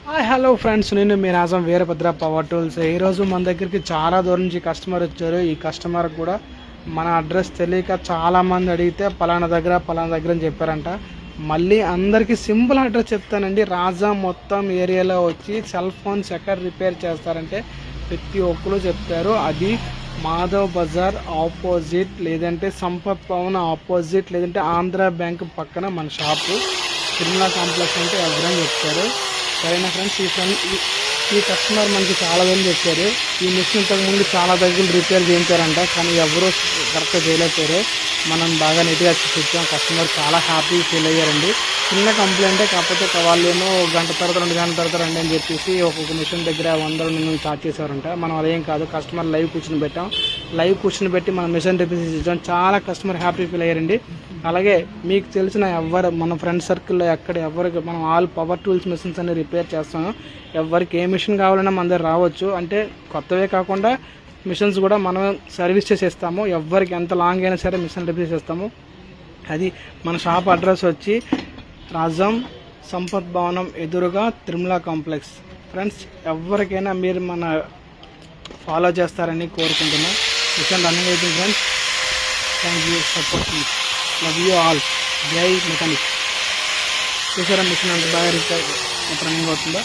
Hi hello friends, నేను మీ నాజం Veerabhadra power tools. ఈరోజు మన దగ్గరికి చాలా దూరం నుంచి కస్టమర్ వచ్చారు. ఈ కస్టమర్ కూడా మన అడ్రస్ తెలియక చాలామంది అడిగితే పలానా దగ్గర అని చెప్పారంట. మళ్ళీ అందరికీ సింపుల్ అడ్రస్ చెప్తానండి. రాజా మొత్తం ఏరియాలో వచ్చి సెల్ ఫోన్స్ ఎక్కడ రిపేర్ చేస్తారంటే ప్రతి ఒక్కరు చెప్తారు. అది మాధవ్ బజార్ ఆపోజిట్, లేదంటే సంపత్ భవన్ ఆపోజిట్, లేదంటే ఆంధ్ర బ్యాంక్ పక్కన మన షాపు తిరుమల కాంప్లెక్స్ అంటే ఎవరైనా చెప్తారు. సరేనా ఫ్రెండ్స్, ఈ కస్టమర్ మనకి చాలా మంది చెప్పారు. ఈ మిషన్ ఇంతకుముందు చాలా దగ్గర రిపేర్ చేయించారంట, కానీ ఎవరూ కరెక్ట్గా చేయలేకపోయారు. మనం బాగా నీట్గా చూపించాం. కస్టమర్ చాలా హ్యాపీ ఫీల్ అయ్యారండి. చిన్న కంప్లైంటే, కాకపోతే వాళ్ళు ఏమో గంట తర్వాత 2 గంటల తర్వాత రండి అని చెప్పేసి ఒక్కొక్క మిషన్ దగ్గర 100 చార్జ్ చేశారంట. మనం అదేం కాదు, కస్టమర్ లైవ్ కూర్చొని పెట్టాం. లైవ్ కూర్చొని పెట్టి మనం మిషన్ రిపేర్ చేసాం. చాలా కస్టమర్ హ్యాపీ ఫీల్ అయ్యారండి. అలాగే మీకు తెలిసిన మన ఫ్రెండ్ సర్కిల్లో ఎవరికి మనం ఆల్ పవర్ టూల్స్ మిషన్స్ అన్ని రిపేర్ చేస్తాము. ఎవరికి ఏ మిషన్ కావాలన్నా మన దగ్గర రావచ్చు. అంటే కొత్తవే కాకుండా మిషన్స్ కూడా మనం సర్వీస్ చేసేస్తాము. ఎవరికి ఎంత లాంగ్ అయినా సరే మిషన్ రిపేర్ చేస్తాము. అది మన షాప్ అడ్రస్ వచ్చి రాజం సంపత్ భవనం ఎదురుగా తిరుమల కాంప్లెక్స్. ఫ్రెండ్స్, ఎవరికైనా మీరు మన ఫాలో చేస్తారని కోరుకుంటున్నాం. మిషన్ రన్నింగ్ అవుతుంది friends. Thank you support me. Love you all. జై మెకానిక్. చూసారా మిషన్ అంత బాగా రన్నింగ్ అవుతుందా?